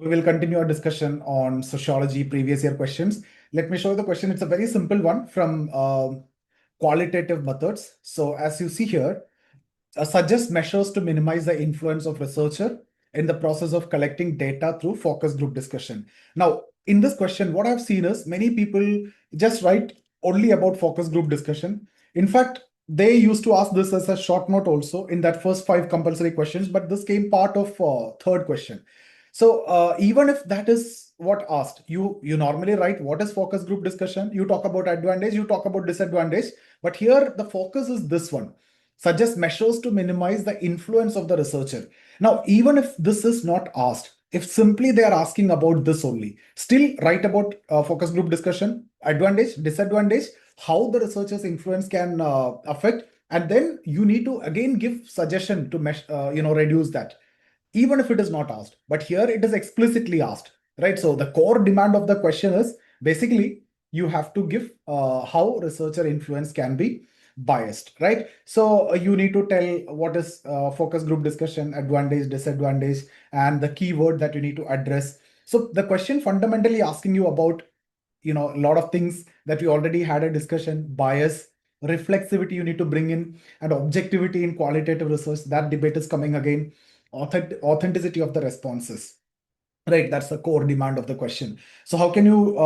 We will continue our discussion on sociology previous year questions. Let me show you the question. It's a very simple one from qualitative methods. So as you see here, suggest measures to minimize the influence of researcher in the process of collecting data through focus group discussion. Now, in this question, what I've seen is many people just write only about focus group discussion. In fact, they used to ask this as a short note also in that first 5 compulsory questions, but this came part of third question. So even if that is what asked, you normally write what is focus group discussion, you talk about advantage, you talk about disadvantage, but here the focus is this one. Suggest measures to minimize the influence of the researcher. Now, even if this is not asked, if simply they are asking about this only, still write about focus group discussion, advantage, disadvantage, how the researcher's influence can affect, and then you need to again give suggestion to reduce that, even if it is not asked. But here it is explicitly asked, right? So the core demand of the question is basically you have to give how researcher influence can be biased, right? So you need to tell what is focus group discussion, advantage, disadvantage, and the keyword that you need to address. So the question fundamentally asking you about, a lot of things that we already had a discussion: bias, reflexivity you need to bring in, and objectivity in qualitative research. That debate is coming again. Authenticity of the responses, right? That's the core demand of the question. So how can you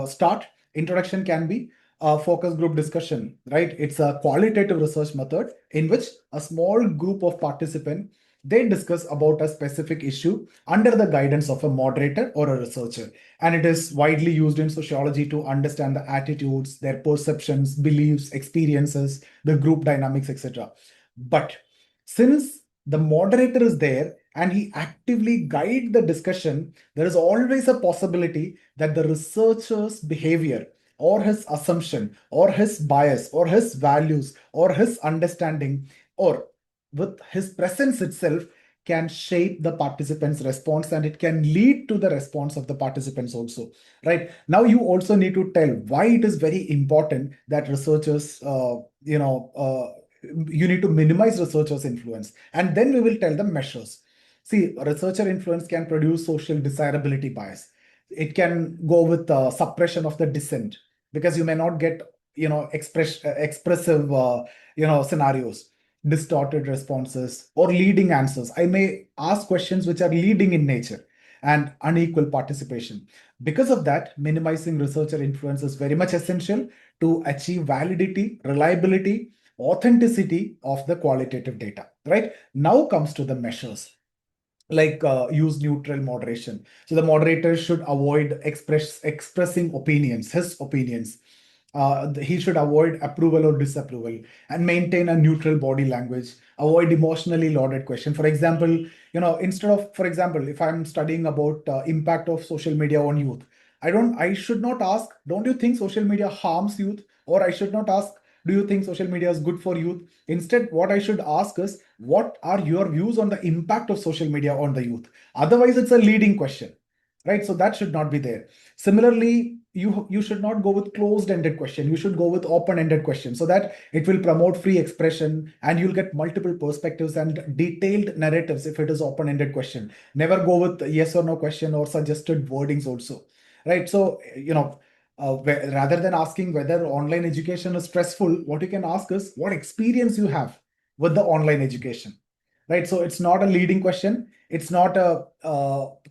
start? Introduction can be a focus group discussion, right? It's a qualitative research method in which a small group of participants, they discuss about a specific issue under the guidance of a moderator or a researcher. And it is widely used in sociology to understand the attitudes, their perceptions, beliefs, experiences, the group dynamics, etc. But since the moderator is there and he actively guide the discussion, there is always a possibility that the researcher's behavior or his assumption or his bias or his values or his understanding or with his presence itself can shape the participants' response, and it can lead to the response of the participants also, right? Now you also need to tell why it is very important that researchers you need to minimize researchers' influence, and then we will tell them measures. See, researcher influence can produce social desirability bias. It can go with suppression of the dissent, because you may not get expressive scenarios, distorted responses, or leading answers. I may ask questions which are leading in nature, and unequal participation. Because of that, minimizing researcher influence is very much essential to achieve validity, reliability, authenticity of the qualitative data, right? Now comes to the measures, like use neutral moderation. So the moderator should avoid expressing opinions, his opinions. He should avoid approval or disapproval and maintain a neutral body language. Avoid emotionally loaded question. For example, instead of, for example, if I'm studying about impact of social media on youth, I should not ask, don't you think social media harms youth? Or I should not ask, do you think social media is good for youth? Instead, what I should ask is, what are your views on the impact of social media on the youth? Otherwise, it's a leading question, right? So that should not be there. Similarly, you should not go with closed-ended question. You should go with open-ended question, so that it will promote free expression and you'll get multiple perspectives and detailed narratives if it is open-ended question. Never go with yes or no question or suggested wordings also, right? So, rather than asking whether online education is stressful, what you can ask is what experience you have with the online education, right? So it's not a leading question. It's not a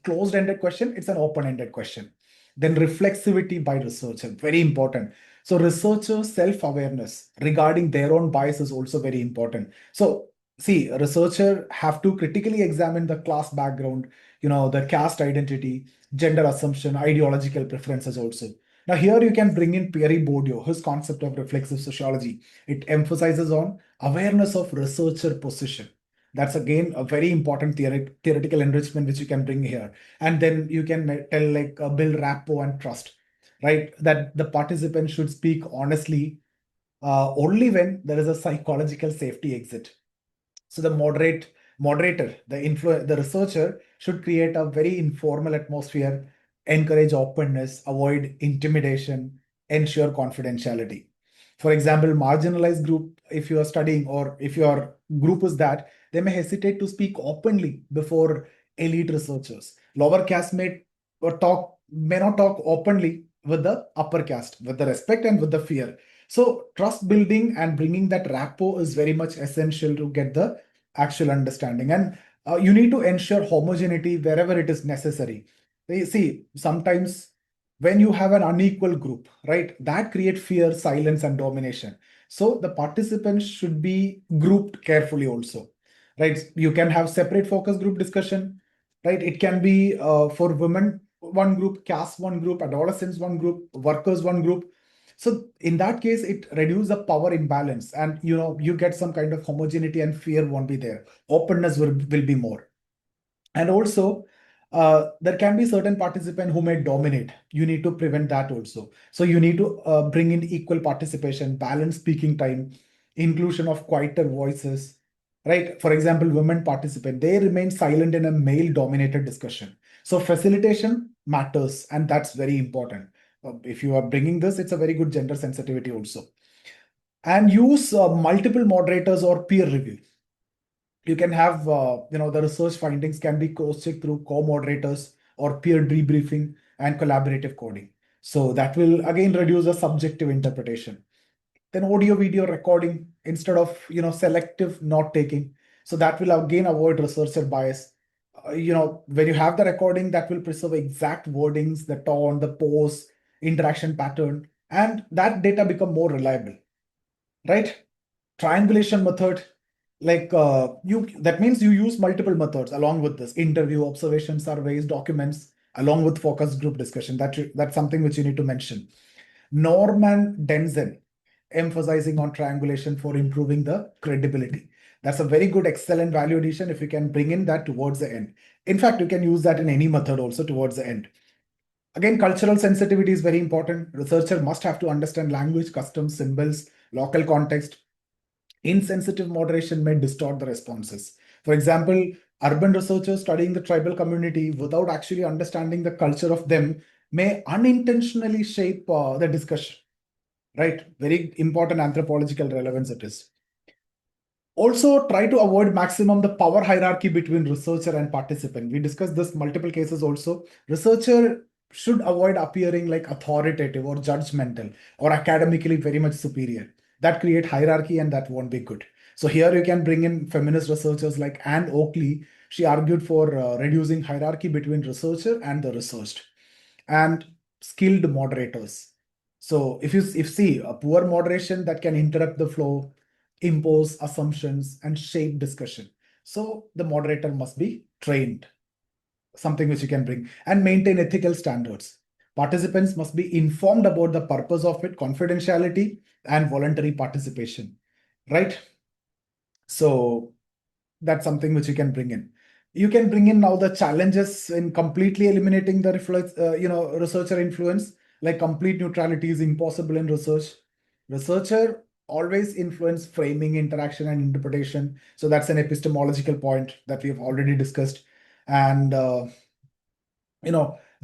closed-ended question. It's an open-ended question. Then reflexivity by researcher, very important. So researcher self-awareness regarding their own bias is also very important. So see, a researcher have to critically examine the class background, the caste identity, gender assumption, ideological preferences also. Now here you can bring in Bourdieu, his concept of reflexive sociology. It emphasizes on awareness of researcher position. That's again a very important theoretical enrichment which you can bring here. And then you can tell, like, build rapport and trust, right? That the participant should speak honestly only when there is a psychological safety exit. So the moderator, the researcher should create a very informal atmosphere, encourage openness, avoid intimidation, ensure confidentiality. For example, marginalized group, if you are studying or if your group is that, they may hesitate to speak openly before elite researchers. Lower caste may not talk openly with the upper caste, with the respect and with the fear. So trust building and bringing that rapport is very much essential to get the actual understanding. And you need to ensure homogeneity wherever it is necessary. You see, sometimes when you have an unequal group, right, that create fear, silence, and domination. So the participants should be grouped carefully also, right? You can have separate focus group discussion, right? It can be for women one group, caste one group, adolescents one group, workers one group. So in that case, it reduces the power imbalance, and you get some kind of homogeneity, and fear won't be there. Openness will be more. And also, there can be certain participant who may dominate. You need to prevent that also. So you need to bring in equal participation, balanced speaking time, inclusion of quieter voices, right? For example, women participant, they remain silent in a male dominated discussion. So facilitation matters, and that's very important. If you are bringing this, it's a very good gender sensitivity also. And use multiple moderators or peer review. You can have the research findings can be cross-checked through co-moderators or peer debriefing and collaborative coding. So that will again reduce the subjective interpretation. Then audio video recording instead of selective note taking. So that will again avoid researcher bias. When you have the recording, that will preserve exact wordings, the tone, the pose, interaction pattern, and that data become more reliable, right? Triangulation method, like that means you use multiple methods along with this: interview, observation, surveys, documents, along with focus group discussion. That's something which you need to mention. Norman Denzen emphasizing on triangulation for improving the credibility. That's a very good, excellent value addition if you can bring in that towards the end. In fact, you can use that in any method also towards the end. Again, cultural sensitivity is very important. Researcher must have to understand language, customs, symbols, local context. Insensitive moderation may distort the responses. For example, urban researchers studying the tribal community without actually understanding the culture of them may unintentionally shape the discussion, right? Very important anthropological relevance it is. Also, try to avoid maximum the power hierarchy between researcher and participant. We discussed this multiple cases also. Researcher should avoid appearing like authoritative or judgmental or academically very much superior. That create hierarchy, and that won't be good. So here you can bring in feminist researchers like Anne Oakley. She argued for reducing hierarchy between researcher and the researched. And skilled moderators. So if see a poor moderation, that can interrupt the flow, impose assumptions, and shape discussion. So the moderator must be trained, something which you can bring, and maintain ethical standards. Participants must be informed about the purpose of it, confidentiality, and voluntary participation, right? So that's something which you can bring in. You can bring in now the challenges in completely eliminating the researcher influence. Like complete neutrality is impossible in research. Researcher always influence framing, interaction, and interpretation. So that's an epistemological point that we have already discussed. And the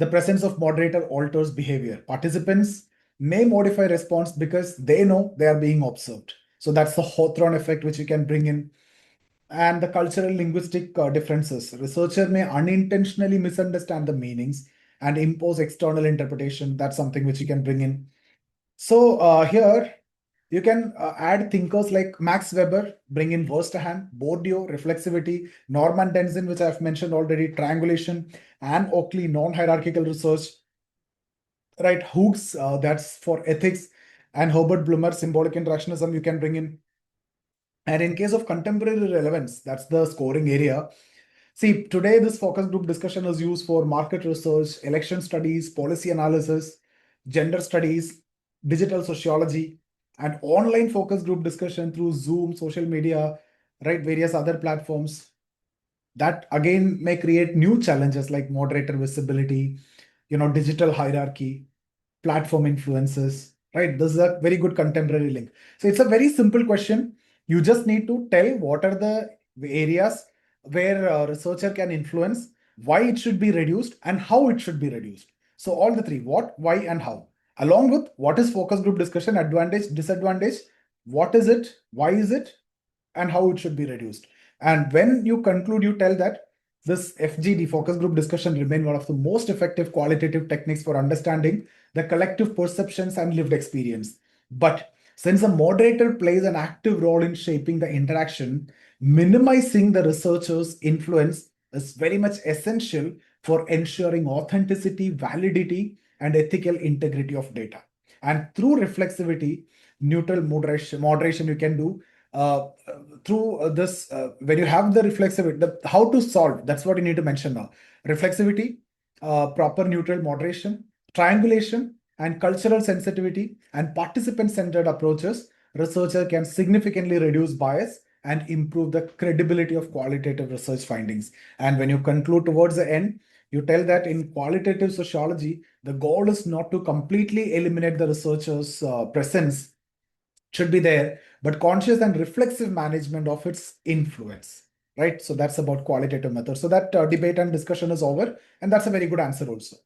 presence of moderator alters behavior. Participants may modify response because they know they are being observed. So that's the Hawthorne effect which you can bring in. And the cultural linguistic differences. Researcher may unintentionally misunderstand the meanings and impose external interpretation. That's something which you can bring in. So here you can add thinkers like Max Weber, bring in Verstehen, Bourdieu, Reflexivity, Norman Denzen, which I've mentioned already, Triangulation, and Oakley, non-hierarchical research, right? Hooks, that's for ethics, and Herbert Blumer, symbolic interactionism, you can bring in. And in case of contemporary relevance, that's the scoring area. See, today this focus group discussion is used for market research, election studies, policy analysis, gender studies, digital sociology, and online focus group discussion through Zoom, social media, right, various other platforms. That again may create new challenges like moderator visibility, digital hierarchy, platform influences, right? This is a very good contemporary link. So it's a very simple question. You just need to tell what are the areas where a researcher can influence, why it should be reduced, and how it should be reduced. So all the three: what, why, and how. Along with what is focus group discussion, advantage, disadvantage, what is it, why is it, and how it should be reduced. And when you conclude, you tell that this FGD, focus group discussion, remain one of the most effective qualitative techniques for understanding the collective perceptions and lived experience. But since the moderator plays an active role in shaping the interaction, minimizing the researcher's influence is very much essential for ensuring authenticity, validity, and ethical integrity of data. And through reflexivity, neutral moderation you can do through this. When you have the reflexivity, how to solve, that's what you need to mention now. Reflexivity, proper neutral moderation, triangulation, and cultural sensitivity and participant-centered approaches, researcher can significantly reduce bias and improve the credibility of qualitative research findings. And when you conclude towards the end, you tell that in qualitative sociology, the goal is not to completely eliminate the researcher's presence, should be there, but conscious and reflexive management of its influence, right? So that's about qualitative methods. So that debate and discussion is over, and that's a very good answer also.